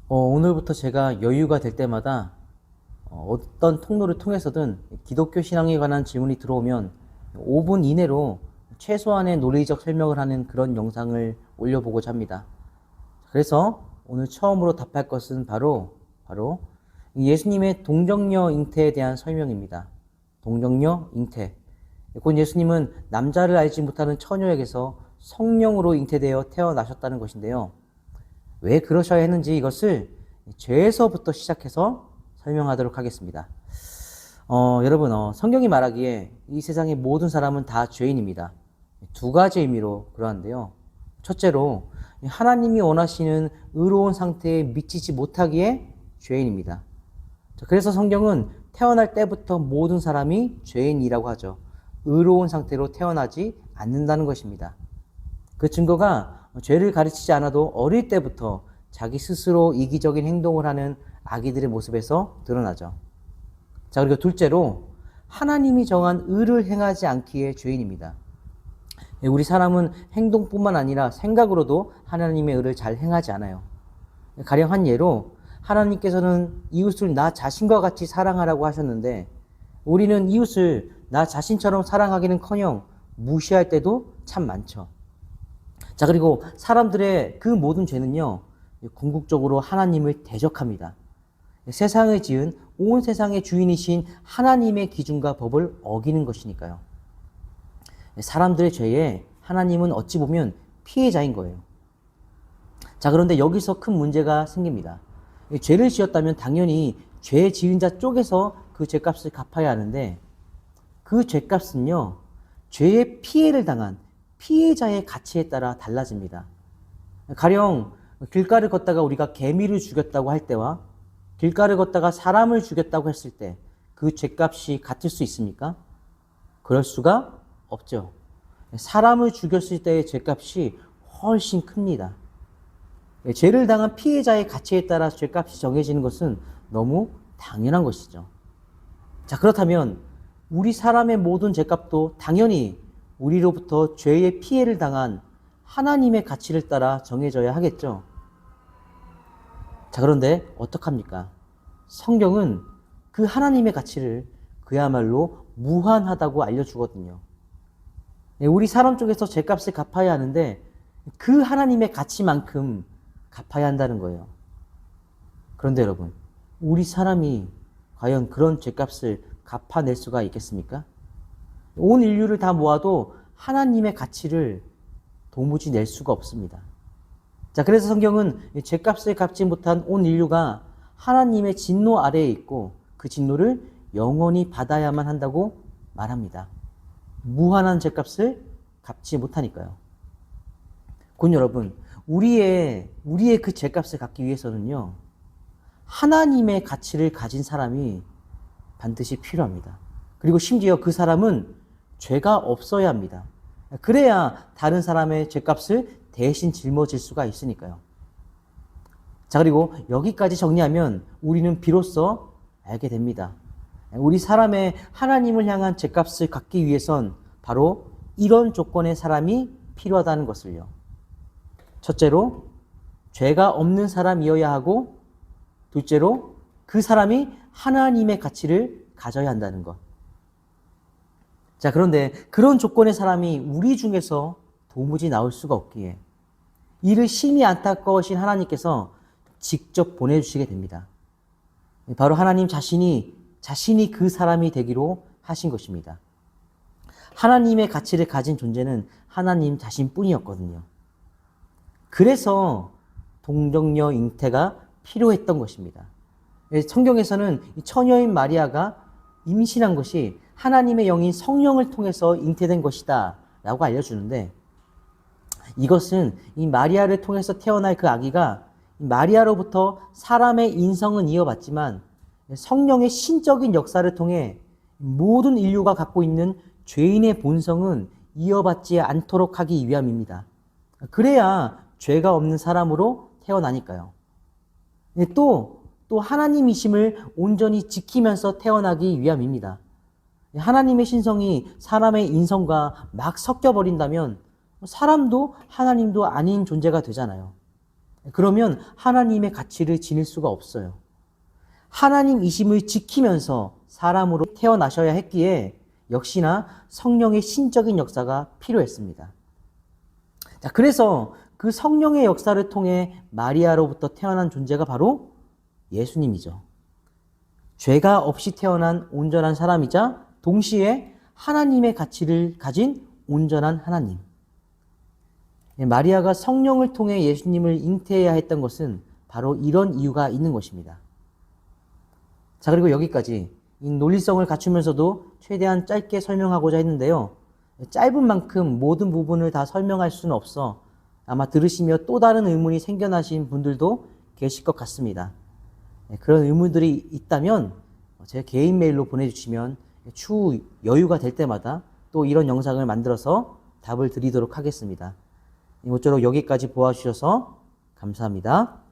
오늘부터 제가 여유가 될 때마다 어떤 통로를 통해서든 기독교 신앙에 관한 질문이 들어오면 5분 이내로 최소한의 논리적 설명을 하는 그런 영상을 올려보고자 합니다. 그래서 오늘 처음으로 답할 것은 바로 예수님의 동정녀 잉태에 대한 설명입니다. 동정녀 잉태. 곧 예수님은 남자를 알지 못하는 처녀에게서 성령으로 잉태되어 태어나셨다는 것인데요. 왜 그러셔야 했는지 이것을 죄에서부터 시작해서 설명하도록 하겠습니다. 여러분, 성경이 말하기에 이 세상의 모든 사람은 다 죄인입니다. 두 가지 의미로 그러한데요. 첫째로 하나님이 원하시는 의로운 상태에 미치지 못하기에 죄인입니다. 그래서 성경은 태어날 때부터 모든 사람이 죄인이라고 하죠. 의로운 상태로 태어나지 않는다는 것입니다. 그 증거가 죄를 가르치지 않아도 어릴 때부터 자기 스스로 이기적인 행동을 하는 아기들의 모습에서 드러나죠. 자, 그리고 둘째로 하나님이 정한 의를 행하지 않기에 죄인입니다. 우리 사람은 행동뿐만 아니라 생각으로도 하나님의 의를 잘 행하지 않아요. 가령 한 예로 하나님께서는 이웃을 나 자신과 같이 사랑하라고 하셨는데 우리는 이웃을 나 자신처럼 사랑하기는커녕 무시할 때도 참 많죠. 자, 그리고 사람들의 그 모든 죄는요, 궁극적으로 하나님을 대적합니다. 세상을 지은 온 세상의 주인이신 하나님의 기준과 법을 어기는 것이니까요. 사람들의 죄에 하나님은 어찌 보면 피해자인 거예요. 자, 그런데 여기서 큰 문제가 생깁니다. 죄를 지었다면 당연히 죄 지은 자 쪽에서 그 죄값을 갚아야 하는데 그 죄값은요, 죄의 피해를 당한 피해자의 가치에 따라 달라집니다. 가령 길가를 걷다가 우리가 개미를 죽였다고 할 때와 길가를 걷다가 사람을 죽였다고 했을 때 그 죄값이 같을 수 있습니까? 그럴 수가 없죠. 사람을 죽였을 때의 죄값이 훨씬 큽니다. 죄를 당한 피해자의 가치에 따라 죄값이 정해지는 것은 너무 당연한 것이죠. 자, 그렇다면 우리 사람의 모든 죄값도 당연히 우리로부터 죄의 피해를 당한 하나님의 가치를 따라 정해져야 하겠죠. 자, 그런데 어떡합니까? 성경은 그 하나님의 가치를 그야말로 무한하다고 알려주거든요. 우리 사람 쪽에서 죄값을 갚아야 하는데 그 하나님의 가치만큼 갚아야 한다는 거예요. 그런데 여러분, 우리 사람이 과연 그런 죄값을 갚아낼 수가 있겠습니까? 온 인류를 다 모아도 하나님의 가치를 도무지 낼 수가 없습니다. 자, 그래서 성경은 죄값을 갚지 못한 온 인류가 하나님의 진노 아래에 있고 그 진노를 영원히 받아야만 한다고 말합니다. 무한한 죄값을 갚지 못하니까요. 곧 여러분, 우리의 그 죄값을 갚기 위해서는요, 하나님의 가치를 가진 사람이 반드시 필요합니다. 그리고 심지어 그 사람은 죄가 없어야 합니다. 그래야 다른 사람의 죄값을 대신 짊어질 수가 있으니까요. 자, 그리고 여기까지 정리하면 우리는 비로소 알게 됩니다. 우리 사람의 하나님을 향한 죄값을 갚기 위해선 바로 이런 조건의 사람이 필요하다는 것을요. 첫째로, 죄가 없는 사람이어야 하고, 둘째로, 그 사람이 하나님의 가치를 가져야 한다는 것. 자, 그런데 그런 조건의 사람이 우리 중에서 도무지 나올 수가 없기에 이를 심히 안타까우신 하나님께서 직접 보내주시게 됩니다. 바로 하나님 자신이 그 사람이 되기로 하신 것입니다. 하나님의 가치를 가진 존재는 하나님 자신뿐이었거든요. 그래서 동정녀 잉태가 필요했던 것입니다. 성경에서는 처녀인 마리아가 임신한 것이 하나님의 영인 성령을 통해서 잉태된 것이다 라고 알려주는데 이것은 이 마리아를 통해서 태어날 그 아기가 마리아로부터 사람의 인성은 이어받지만 성령의 신적인 역사를 통해 모든 인류가 갖고 있는 죄인의 본성은 이어받지 않도록 하기 위함입니다. 그래야 죄가 없는 사람으로 태어나니까요. 또 하나님이심을 온전히 지키면서 태어나기 위함입니다. 하나님의 신성이 사람의 인성과 막 섞여버린다면 사람도 하나님도 아닌 존재가 되잖아요. 그러면 하나님의 가치를 지닐 수가 없어요. 하나님이심을 지키면서 사람으로 태어나셔야 했기에 역시나 성령의 신적인 역사가 필요했습니다. 자, 그래서 그 성령의 역사를 통해 마리아로부터 태어난 존재가 바로 예수님이죠. 죄가 없이 태어난 온전한 사람이자 동시에 하나님의 가치를 가진 온전한 하나님. 마리아가 성령을 통해 예수님을 잉태해야 했던 것은 바로 이런 이유가 있는 것입니다. 자, 그리고 여기까지 이 논리성을 갖추면서도 최대한 짧게 설명하고자 했는데요. 짧은 만큼 모든 부분을 다 설명할 수는 없어 아마 들으시며 또 다른 의문이 생겨나신 분들도 계실 것 같습니다. 그런 의문들이 있다면 제 개인 메일로 보내주시면 추후 여유가 될 때마다 또 이런 영상을 만들어서 답을 드리도록 하겠습니다. 이모쪼록 여기까지 보아주셔서 감사합니다.